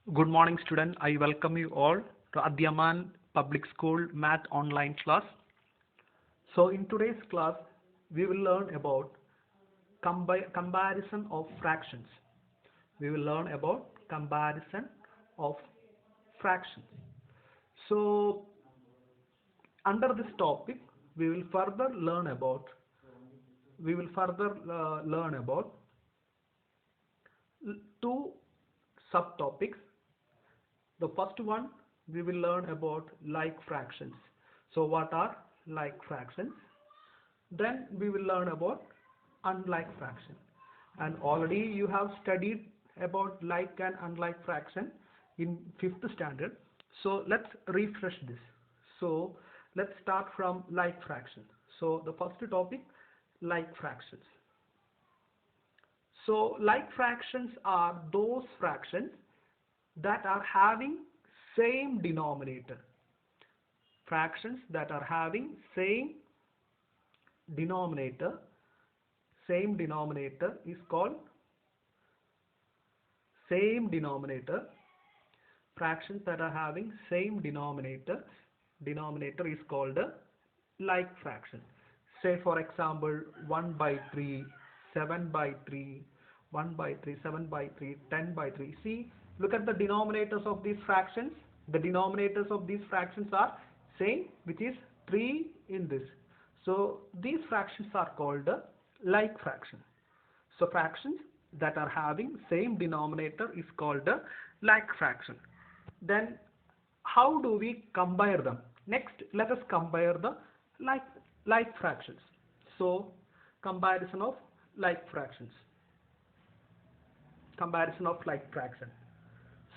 Good morning, student. I welcome you all to Adyaman Public School Math Online class. So, in today's class, we will learn about comparison of fractions. We will learn about comparison of fractions. So, under this topic, we will further learn about we will further learn about two subtopics. The first one, we will learn about like fractions. So what are like fractions? Then we will learn about unlike fraction. And already you have studied about like and unlike fraction in 5th standard. So let's refresh this. So let's start from like fraction. So the first topic, like fractions. So like fractions are those fractions that are having same denominator. Fractions that are having denominator same denominator is called same denominator. Fractions that are having same denominator is called a like fraction. Say for example 1 by 3, 7 by 3, 1 by 3, 7 by 3, 10 by 3. See, look at the denominators of these fractions. The denominators of these fractions are same, which is 3 in this. So these fractions are called a like fraction. So fractions that are having same denominator is called a like fraction. Then how do we compare them? Next, let us compare the like like fractions. So comparison of like fractions. Comparison of like fraction.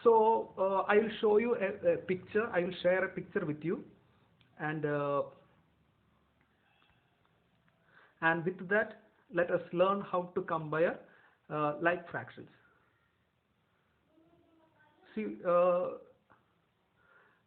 So I will show you a picture. I will share a picture with you, and with that, let us learn how to compare like fractions. See,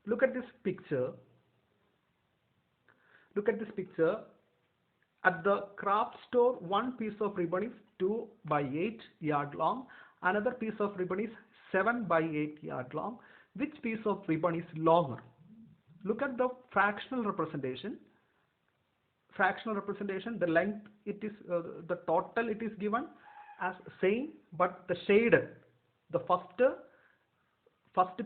look at this picture. Look at this picture. At the craft store, one piece of ribbon is 2 by 8 yard long. Another piece of ribbon is 7 by 8 yard long. Which piece of ribbon is longer? Look at the fractional representation. Fractional representation, the length, it is the total, it is given as same, but the shaded, the first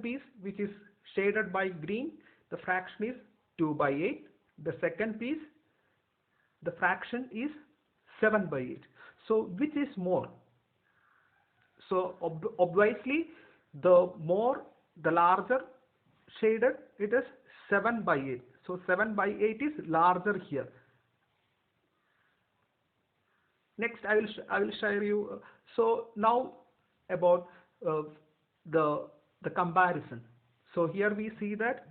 piece which is shaded by green, the fraction is 2 by 8. The second piece, the fraction is 7 by 8. So which is more? So obviously the larger shaded, it is 7 by 8. So 7 by 8 is larger here. Next, I will share you. So now about the comparison. So here we see that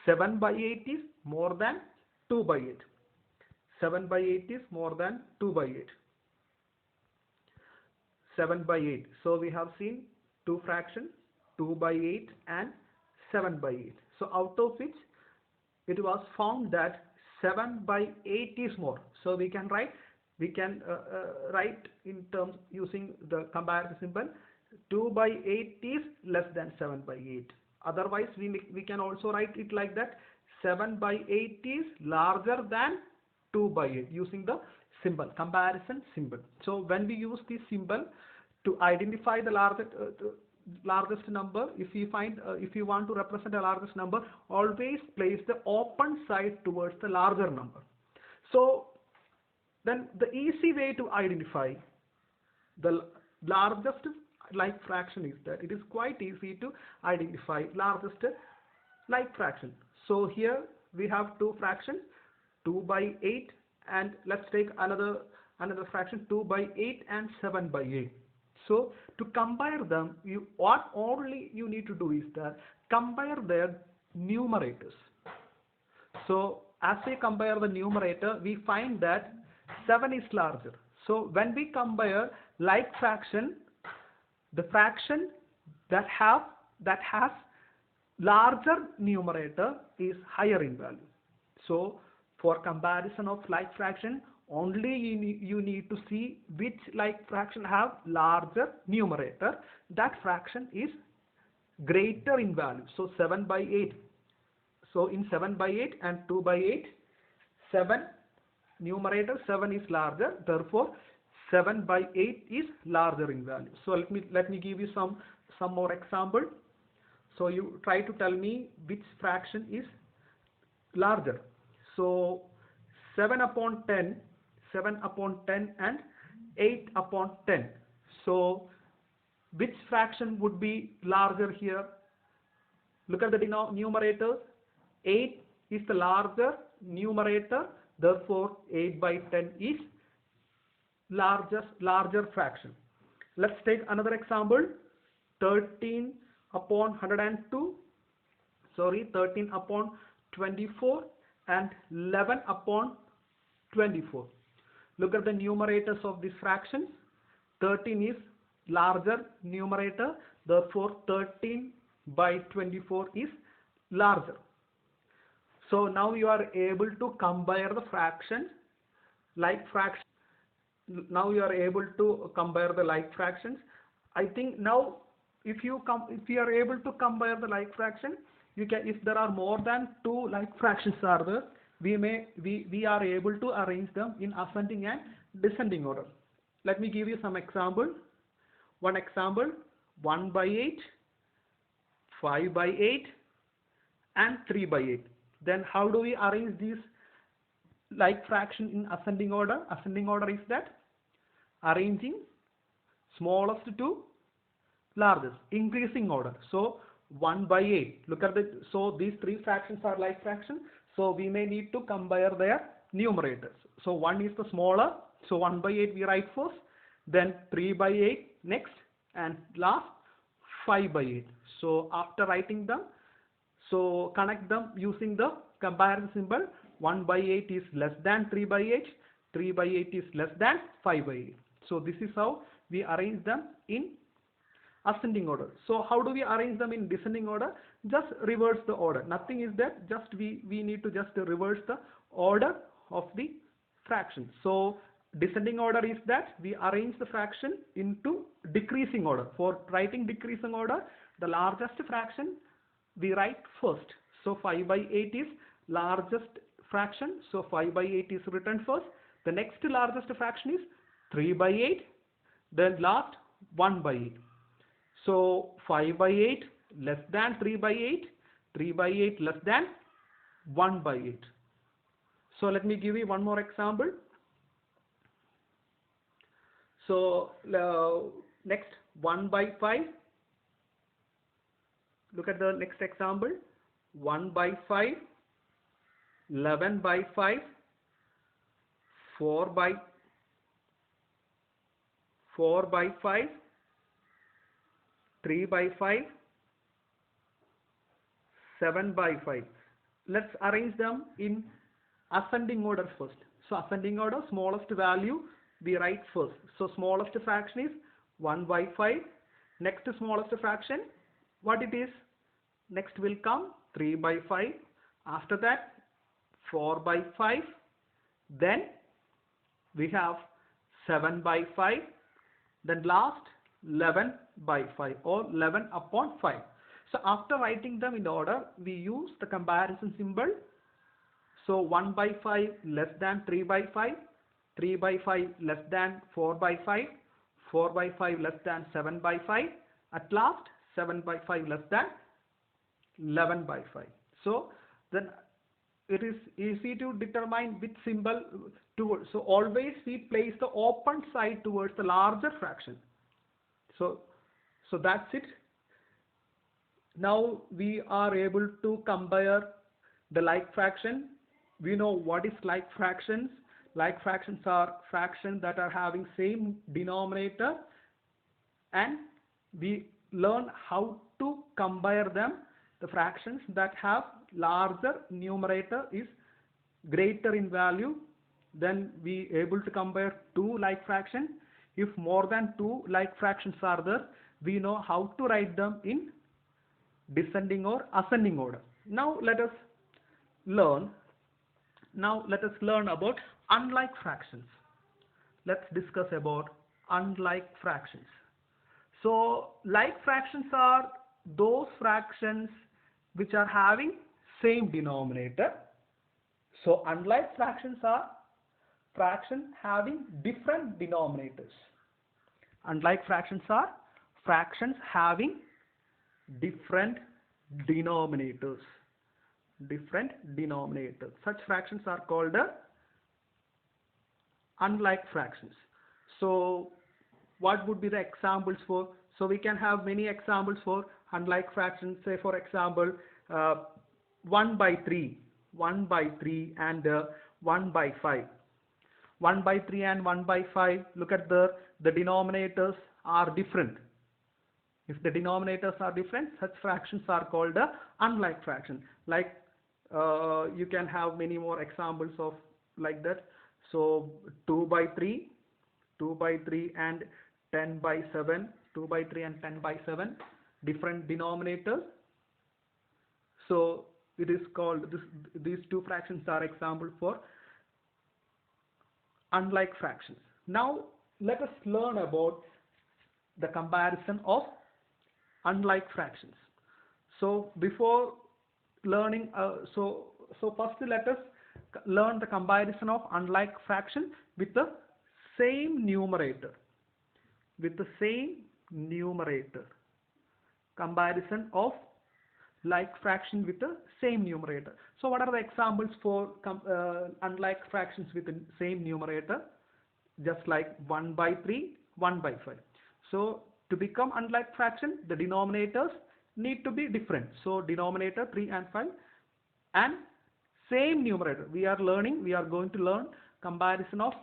7 by 8 is more than 2 by 8. 7 by 8 is more than 2 by 8. 7 by 8. So we have seen two fractions, 2 by 8 and 7 by 8. So out of which it was found that 7 by 8 is more. So we can write in terms using the comparison symbol, 2 by 8 is less than 7 by 8. Otherwise we can also write it like that, 7 by 8 is larger than 2 by 8 using the symbol, comparison symbol. So when we use this symbol to identify the largest number, if you want to represent a largest number, always place the open side towards the larger number. So then the easy way to identify the largest like fraction is that it is quite easy to identify largest like fraction. So here we have two fractions, 2 by 8, and let's take another fraction, 2 by 8 and 7 by 8. So to compare them, what only you need to do is that compare their numerators. So as we compare the numerator, we find that 7 is larger. So when we compare like fraction, the fraction that has larger numerator is higher in value. So for comparison of like fraction, only you need to see which like fraction have larger numerator. That fraction is greater in value. So 7 by 8. So in 7 by 8 and 2 by 8, 7 numerator 7 is larger. Therefore, 7 by 8 is larger in value. So let me give you some more example. So you try to tell me which fraction is larger. So 7 upon 10, 7 upon 10 and 8 upon 10. So which fraction would be larger here? Look at the numerator. 8 is the larger numerator. Therefore, 8 by 10 is larger fraction. Let's take another example. 13 upon 102. Sorry, 13 upon 24 and 11 upon 24. Look at the numerators of this fraction. 13 is larger numerator. Therefore, 13 by 24 is larger. So now you are able to compare the fraction, like fraction. Now you are able to compare the like fractions. I think now if you are able to compare the like fraction, you can, if there are more than 2 like fractions are there, we are able to arrange them in ascending and descending order. Let me give you some example. One example: 1 by 8, 5 by 8 and 3 by 8. Then how do we arrange these like fraction in ascending order? Ascending order is that arranging smallest to largest, increasing order. So 1 by 8. Look at so these 3 fractions are like fraction. So we may need to compare their numerators. So 1 is the smaller. So 1 by 8 we write first. Then 3 by 8 next, and last 5 by 8. So after writing them, so connect them using the comparison symbol. 1 by 8 is less than 3 by 8. 3 by 8 is less than 5 by 8. So this is how we arrange them in ascending order. So how do we arrange them in descending order? Just reverse the order. Nothing is that. Just we need to just reverse the order of the fraction. So descending order is that we arrange the fraction into decreasing order. For writing decreasing order, the largest fraction we write first. So 5 by 8 is largest fraction. So 5 by 8 is written first. The next largest fraction is 3 by 8. Then last 1 by 8. So 5 by 8 less than 3 by 8. 3 by 8 less than 1 by 8. So let me give you one more example. So next 1 by 5. Look at the next example. 1 by 5, 11 by 5, 4 by 5, 3 by 5, 7 by 5. Let's arrange them in ascending order first. So ascending order, smallest value we write first. So smallest fraction is 1 by 5. Next smallest fraction, what it is? Next will come 3 by 5. After that 4 by 5. Then we have 7 by 5. Then last 11 by 5 or 11 upon 5. So after writing them in order, we use the comparison symbol. So 1 by 5 less than 3 by 5. 3 by 5 less than 4 by 5. 4 by 5 less than 7 by 5. At last 7 by 5 less than 11 by 5. So then it is easy to determine which symbol towards. So always we place the open side towards the larger fraction. So that's it. Now we are able to compare the like fraction. We know what is like fractions. Like fractions are fractions that are having same denominator, and we learn how to compare them. The fractions that have larger numerator is greater in value. Then we able to compare 2 like fractions. If more than 2 like fractions are there, we know how to write them in descending or ascending order. Now let us learn about unlike fractions. Let's discuss about unlike fractions. So like fractions are those fractions which are having same denominator. So unlike fractions are fractions having different denominators. Unlike fractions are fractions having different denominators. Different denominators. Such fractions are called unlike fractions. So what would be the examples for? So we can have many examples for unlike fractions. Say for example 1 by 3, 1 by 3 and 1 by 5. 1 by 3 and 1 by 5, look at the denominators are different. If the denominators are different, such fractions are called unlike fraction. Like you can have many more examples of like that. So 2 by 3, 2 by 3 and 10 by 7, 2 by 3 and 10 by 7, different denominators. So it is called, these two fractions are example for unlike fractions. Now let us learn about the comparison of unlike fractions. So before learning, so first let us learn the comparison of unlike fraction with the same numerator. With the same numerator. Comparison of like fraction with the same numerator. So what are the examples for unlike fractions with the same numerator? Just like 1 by 3, 1 by 5. So to become unlike fraction, the denominators need to be different. So denominator 3 and 5 and same numerator. We are going to learn comparison of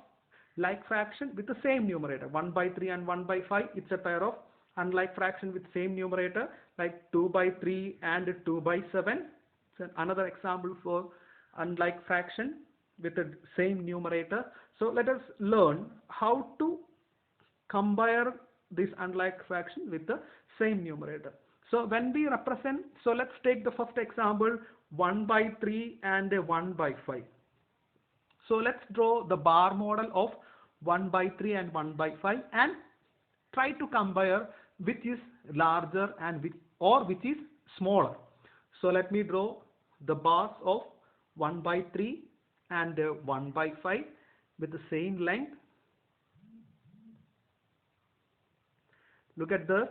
like fraction with the same numerator. 1 by 3 and 1 by 5, it's a pair of unlike fraction with same numerator, like 2 by 3 and 2 by 7. So another example for unlike fraction with the same numerator. So let us learn how to compare this unlike fraction with the same numerator. So when we represent, so let's take the first example, 1 by 3 and 1 by 5. So let's draw the bar model of 1 by 3 and 1 by 5 and try to compare which is larger and which is smaller. So let me draw the bars of 1 by 3 and 1 by 5 with the same length. Look at this.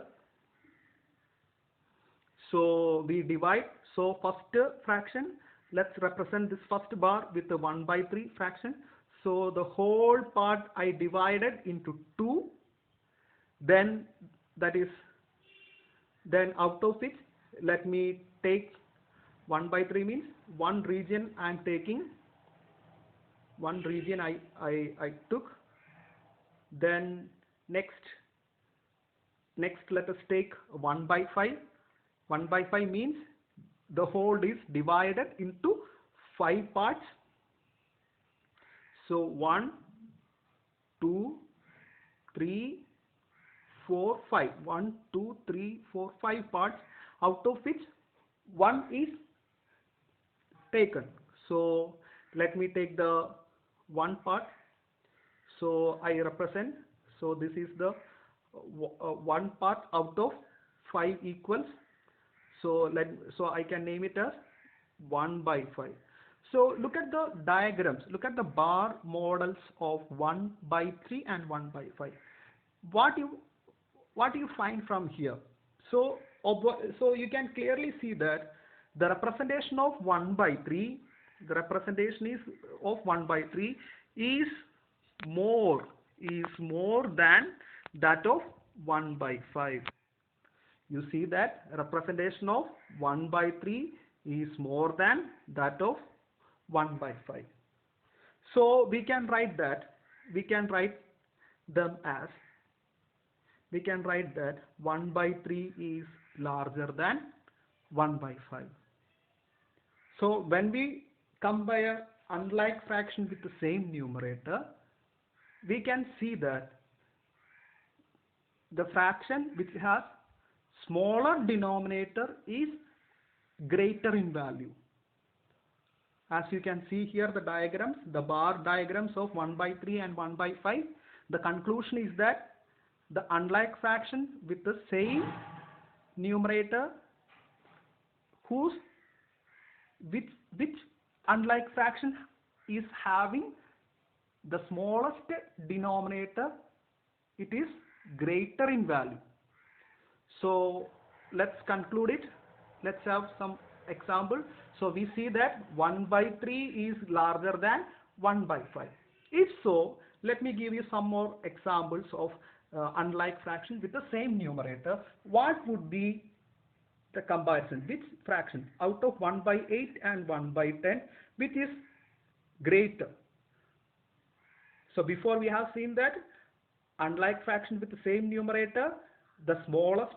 So we divide. So first fraction, let's represent this first bar with the 1 by 3 fraction. So the whole part I divided into 2. Then out of it, let me take 1 by 3 means one region I am taking. One region I took. Then next let us take 1 by 5. 1 by 5 means the whole is divided into 5 parts. So 1, 2, 3, 4, 5. 1, 2, 3, 4, 5 parts, out of which one is taken. So let me take the one part. So I represent. So this is the one part out of 5 equals. So I can name it as 1 by 5. So look at the diagrams. Look at the bar models of 1 by 3 and 1 by 5. What do you find from here? So you can clearly see that the representation of 1 by 3, the representation of 1 by 3 is more than that of 1 by 5. You see that representation of 1 by 3 is more than that of 1 by 5. So we can write that. We can write them as. We can write that 1 by 3 is larger than 1 by 5. So when we compare unlike fraction with the same numerator, we can see that the fraction which has smaller denominator is greater in value. As you can see here, the diagrams, the bar diagrams of 1 by 3 and 1 by 5, the conclusion is that the unlike fraction with the same numerator whose which unlike fraction is having the smallest denominator, it is greater in value. So let's conclude it. Let's have some example. So we see that 1 by 3 is larger than 1 by 5. If so, let me give you some more examples of unlike fractions with the same numerator. What would be the comparison? Which fraction out of 1 by 8 and 1 by 10, which is greater? So before we have seen that unlike fraction with the same numerator, the smaller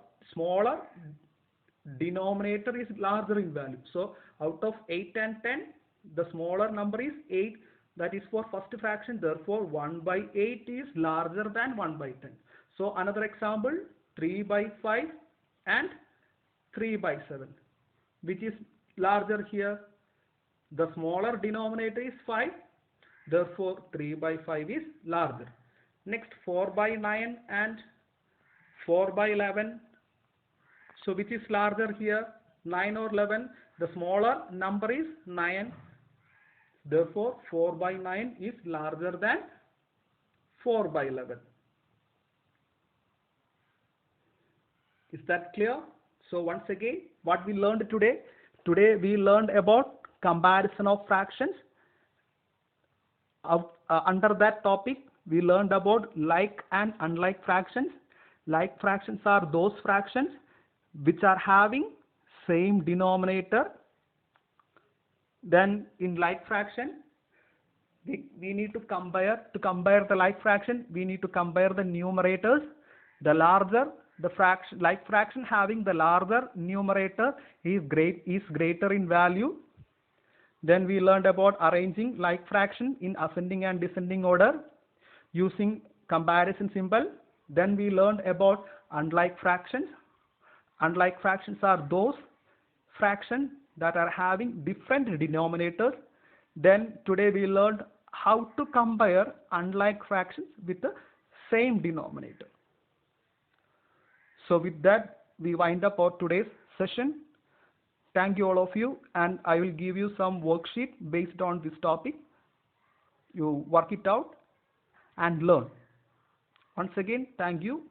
denominator is larger in value. So out of 8 and 10, the smaller number is 8. That is for first fraction. Therefore 1 by 8 is larger than 1 by 10. So another example, 3 by 5 and 3 by 7. Which is larger here? The smaller denominator is 5. Therefore 3 by 5 is larger. Next 4 by 9 and 4 by 11. So which is larger here? 9 or 11? The smaller number is 9. Therefore 4 by 9 is larger than 4 by 11. Is that clear? So once again, what we learned today? Today we learned about comparison of fractions. Under that topic, we learned about like and unlike fractions. Like fractions are those fractions which are having same denominator. Then in like fraction, we need to compare the like fraction, we need to compare the numerators. The larger the fraction, like fraction having the larger numerator is greater in value. Then we learned about arranging like fraction in ascending and descending order using comparison symbol. Then we learned about unlike fractions. Unlike fractions are those fractions that are having different denominators. Then today we learned how to compare unlike fractions with the same denominator. So with that, we wind up our today's session. Thank you all of you, and I will give you some worksheet based on this topic. You work it out and learn. Once again, thank you.